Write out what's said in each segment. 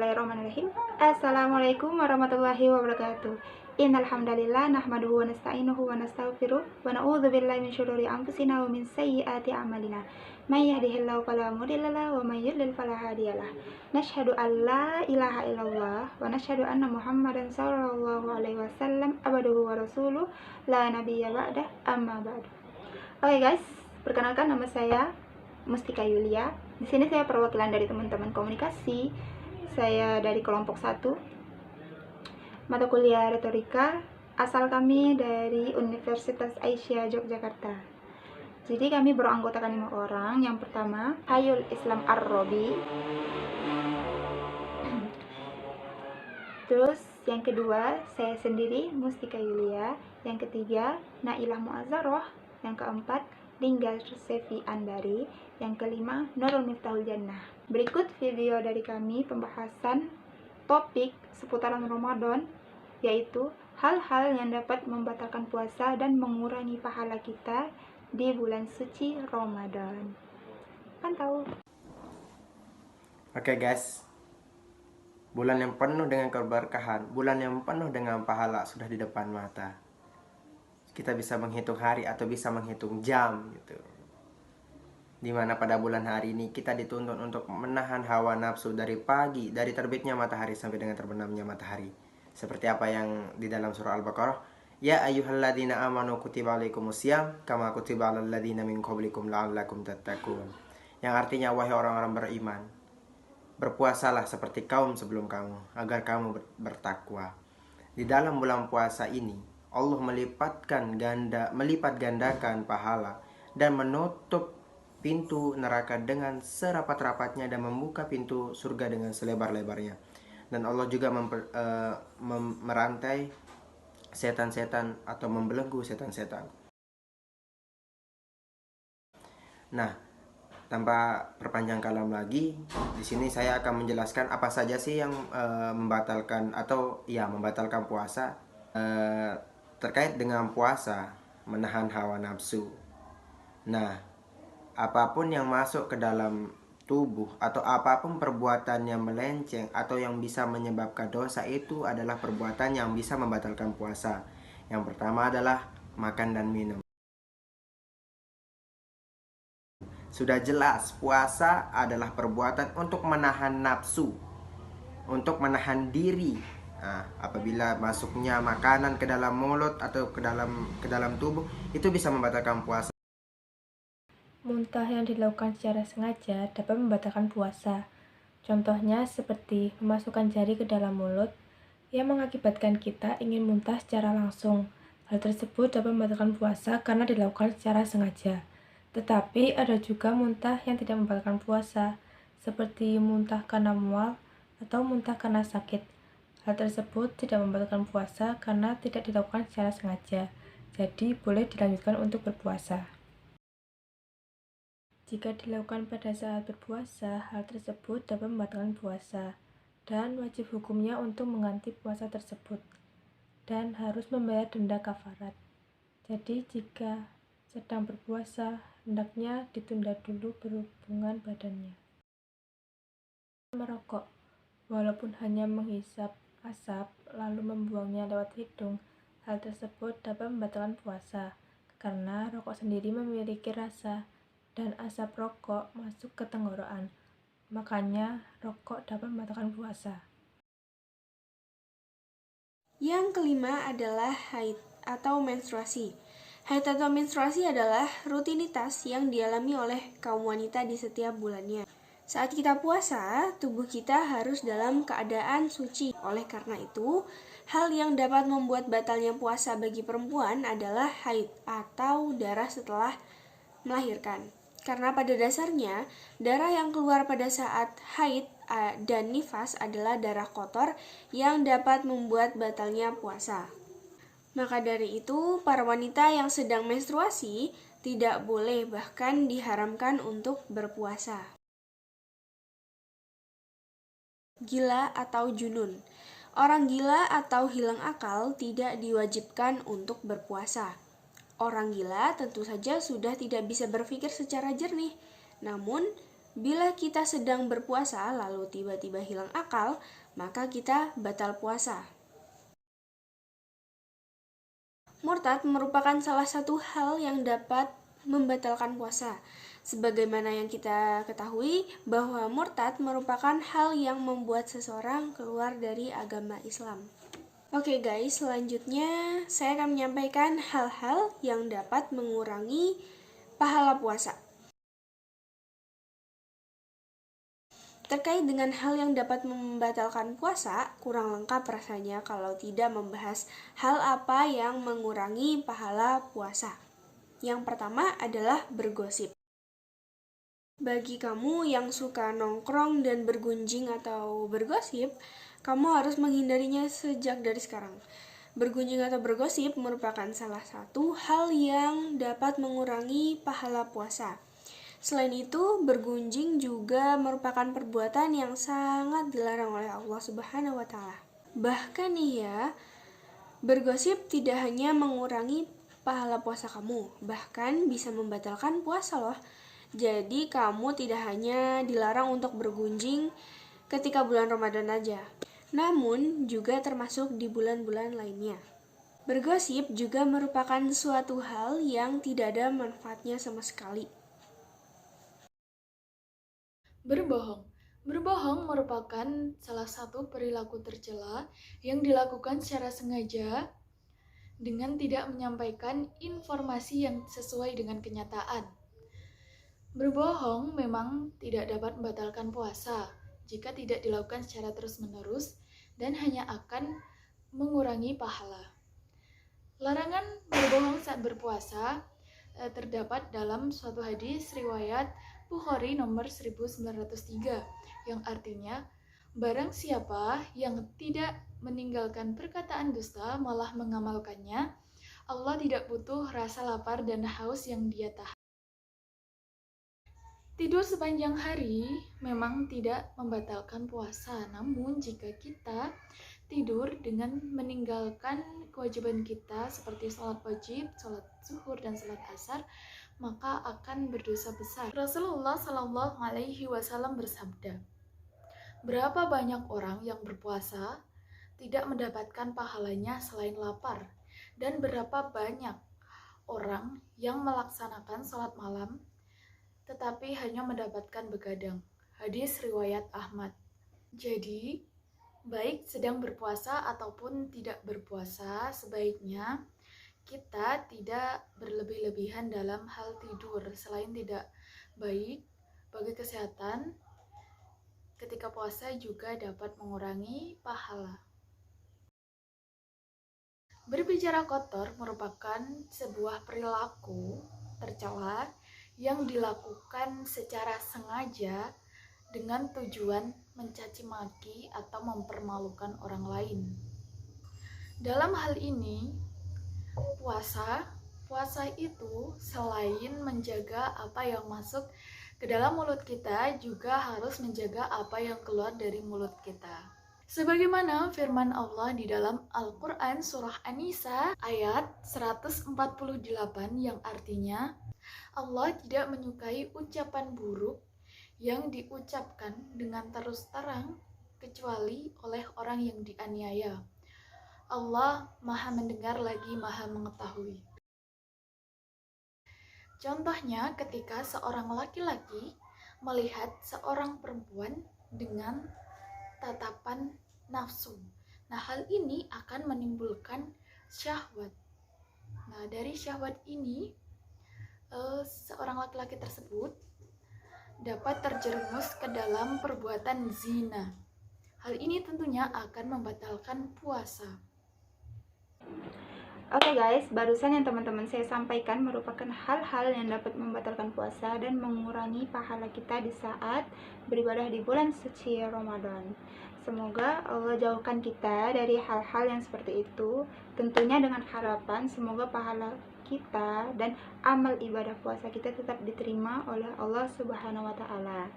Bismillahirrahmanirrahim. Assalamualaikum warahmatullahi wabarakatuh. Innal hamdalillah nahmaduhu wa nasta'inuhu wa nastaghfiruh wa na'udzu billahi min syururi anfusina wa min sayyiati a'malina. May yahdihillahu fala mudilla lahu wa may yudlil fala hadiyalah. Nashhadu an la ilaha illallah wa nashhadu anna Muhammadan sallallahu alaihi wasallam abduhu wa rasuluh la nabiyya ba'dah amma ba'du. Oke guys, perkenalkan nama saya Mustika Yulia. Di sini saya perwakilan dari teman-teman komunikasi. Saya dari kelompok 1 mata kuliah retorika, asal kami dari Universitas Aisyah Yogyakarta. Jadi kami beranggotakan 5 orang. Yang pertama Hayul Islam Ar-Robi, terus yang kedua saya sendiri Mustika Yulia, yang ketiga Nailah Muazzaroh, yang keempat Lingga Sefi Andari, yang kelima Nurul Miftahul Jannah. Berikut video dari kami pembahasan topik seputaran Ramadan, yaitu hal-hal yang dapat membatalkan puasa dan mengurangi pahala kita di bulan suci Ramadan. Pantau. Oke guys, bulan yang penuh dengan keberkahan, bulan yang penuh dengan pahala sudah di depan mata. Kita bisa menghitung hari atau bisa menghitung jam gitu. Dimana pada bulan hari ini kita dituntut untuk menahan hawa nafsu dari pagi, dari terbitnya matahari sampai dengan terbenamnya matahari. Seperti apa yang di dalam surah Al-Baqarah, ya ayyuhalladzina amanu kutiba alaikumusiyam kama kutiba alal ladzina min qablikum la'allakum tattaqun. Yang artinya, wahai orang-orang beriman, berpuasalah seperti kaum sebelum kamu agar kamu bertakwa. Di dalam bulan puasa ini Allah melipat gandakan pahala dan menutup pintu neraka dengan serapat-rapatnya dan membuka pintu surga dengan selebar-lebarnya. Dan Allah juga merantai setan-setan atau membelenggu setan-setan. Nah, tanpa perpanjang kalam lagi, di sini saya akan menjelaskan apa saja sih yang membatalkan puasa. Terkait dengan puasa, menahan hawa nafsu. Nah, apapun yang masuk ke dalam tubuh atau apapun perbuatan yang melenceng atau yang bisa menyebabkan dosa, itu adalah perbuatan yang bisa membatalkan puasa. Yang pertama adalah makan dan minum. Sudah jelas puasa adalah perbuatan untuk menahan nafsu, untuk menahan diri. Nah, apabila masuknya makanan ke dalam mulut atau ke dalam tubuh, itu bisa membatalkan puasa. Muntah yang dilakukan secara sengaja dapat membatalkan puasa. Contohnya seperti memasukkan jari ke dalam mulut yang mengakibatkan kita ingin muntah secara langsung. Hal tersebut dapat membatalkan puasa karena dilakukan secara sengaja. Tetapi ada juga muntah yang tidak membatalkan puasa, seperti muntah karena mual atau muntah karena sakit. Hal tersebut tidak membatalkan puasa karena tidak dilakukan secara sengaja, jadi boleh dilanjutkan untuk berpuasa. Jika dilakukan pada saat berpuasa, hal tersebut dapat membatalkan puasa, dan wajib hukumnya untuk mengganti puasa tersebut, dan harus membayar denda kafarat. Jadi jika sedang berpuasa, hendaknya ditunda dulu berhubungan badannya. Merokok, walaupun hanya menghisap asap lalu membuangnya lewat hidung, hal tersebut dapat membatalkan puasa karena rokok sendiri memiliki rasa dan asap rokok masuk ke tenggorokan. Makanya rokok dapat membatalkan puasa. Yang kelima adalah haid atau menstruasi. Haid atau menstruasi adalah rutinitas yang dialami oleh kaum wanita di setiap bulannya. Saat kita puasa, tubuh kita harus dalam keadaan suci. Oleh karena itu, hal yang dapat membuat batalnya puasa bagi perempuan adalah haid atau darah setelah melahirkan. Karena pada dasarnya, darah yang keluar pada saat haid dan nifas adalah darah kotor yang dapat membuat batalnya puasa. Maka dari itu, para wanita yang sedang menstruasi tidak boleh bahkan diharamkan untuk berpuasa. Gila atau junun. Orang gila atau hilang akal tidak diwajibkan untuk berpuasa. Orang gila tentu saja sudah tidak bisa berpikir secara jernih. Namun, Bila kita sedang berpuasa lalu tiba-tiba hilang akal, maka kita batal puasa. Murtad merupakan salah satu hal yang dapat membatalkan puasa. Sebagaimana yang kita ketahui bahwa murtad merupakan hal yang membuat seseorang keluar dari agama Islam. Oke guys, selanjutnya saya akan menyampaikan hal-hal yang dapat mengurangi pahala puasa. Terkait dengan hal yang dapat membatalkan puasa, kurang lengkap rasanya kalau tidak membahas hal apa yang mengurangi pahala puasa. Yang pertama adalah bergosip. Bagi kamu yang suka nongkrong dan bergunjing atau bergosip, kamu harus menghindarinya sejak dari sekarang. Bergunjing atau bergosip merupakan salah satu hal yang dapat mengurangi pahala puasa. Selain itu, bergunjing juga merupakan perbuatan yang sangat dilarang oleh Allah Subhanahu wa Ta'ala. Bahkan nih ya, bergosip tidak hanya mengurangi pahala puasa kamu, bahkan bisa membatalkan puasa loh. Jadi kamu tidak hanya dilarang untuk bergunjing ketika bulan Ramadan aja, namun juga termasuk di bulan-bulan lainnya. Bergosip juga merupakan suatu hal yang tidak ada manfaatnya sama sekali. Berbohong. Berbohong merupakan salah satu perilaku tercela yang dilakukan secara sengaja dengan tidak menyampaikan informasi yang sesuai dengan kenyataan. Berbohong memang tidak dapat membatalkan puasa jika tidak dilakukan secara terus-menerus dan hanya akan mengurangi pahala. Larangan berbohong saat berpuasa terdapat dalam suatu hadis riwayat Bukhari nomor 1903 yang artinya barang siapa yang tidak meninggalkan perkataan dusta malah mengamalkannya, Allah tidak butuh rasa lapar dan haus yang dia tahan. Tidur sepanjang hari memang tidak membatalkan puasa, namun jika kita tidur dengan meninggalkan kewajiban kita seperti sholat wajib, sholat zuhur, dan sholat asar, maka akan berdosa besar. Rasulullah Shallallahu Alaihi Wasallam bersabda, berapa banyak orang yang berpuasa tidak mendapatkan pahalanya selain lapar, dan berapa banyak orang yang melaksanakan sholat malam tetapi hanya mendapatkan begadang. Hadis riwayat Ahmad. Jadi, baik sedang berpuasa ataupun tidak berpuasa, sebaiknya kita tidak berlebih-lebihan dalam hal tidur. Selain tidak baik bagi kesehatan, ketika puasa juga dapat mengurangi pahala. Berbicara kotor merupakan sebuah perilaku tercela yang dilakukan secara sengaja dengan tujuan mencaci maki atau mempermalukan orang lain. Dalam hal ini, puasa itu selain menjaga apa yang masuk ke dalam mulut kita, juga harus menjaga apa yang keluar dari mulut kita. Sebagaimana firman Allah di dalam Al-Quran surah An-Nisa ayat 148 yang artinya, Allah tidak menyukai ucapan buruk yang diucapkan dengan terus terang kecuali oleh orang yang dianiaya. Allah Maha mendengar lagi Maha mengetahui. Contohnya ketika seorang laki-laki melihat seorang perempuan dengan tatapan nafsu. Nah, hal ini akan menimbulkan syahwat. Nah, dari syahwat ini seorang laki-laki tersebut dapat terjerumus ke dalam perbuatan zina. Hal ini tentunya akan membatalkan puasa. Oke guys, barusan yang teman-teman saya sampaikan merupakan hal-hal yang dapat membatalkan puasa dan mengurangi pahala kita di saat beribadah di bulan suci Ramadan. Semoga Allah jauhkan kita dari hal-hal yang seperti itu, tentunya dengan harapan semoga pahala kita dan amal ibadah puasa kita tetap diterima oleh Allah Subhanahu wa Ta'ala.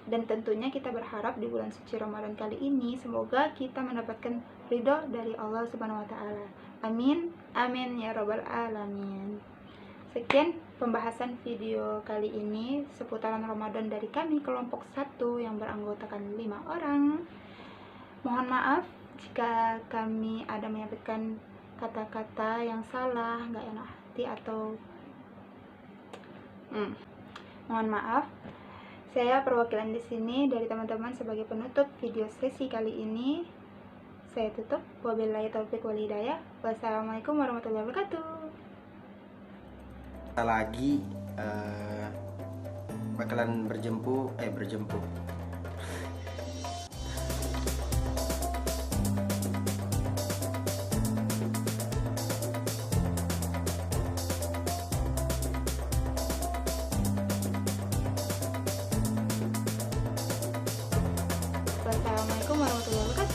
Dan tentunya kita berharap di bulan suci Ramadan kali ini semoga kita mendapatkan ridho dari Allah Subhanahu wa Ta'ala. Amin, amin ya rabbal alamin. Sekian pembahasan video kali ini seputaran Ramadan dari kami kelompok 1 yang beranggotakan 5 orang. Mohon maaf jika kami ada menyampaikan kata-kata yang salah, nggak enak hati atau mohon maaf. Saya perwakilan di sini dari teman-teman sebagai penutup video sesi kali ini. Saya tutup. Wabillahi taufiq wal hidayah. Wassalamualaikum warahmatullahi wabarakatuh. Lagi bakalan berjempuh. Wassalamualaikum warahmatullahi wabarakatuh.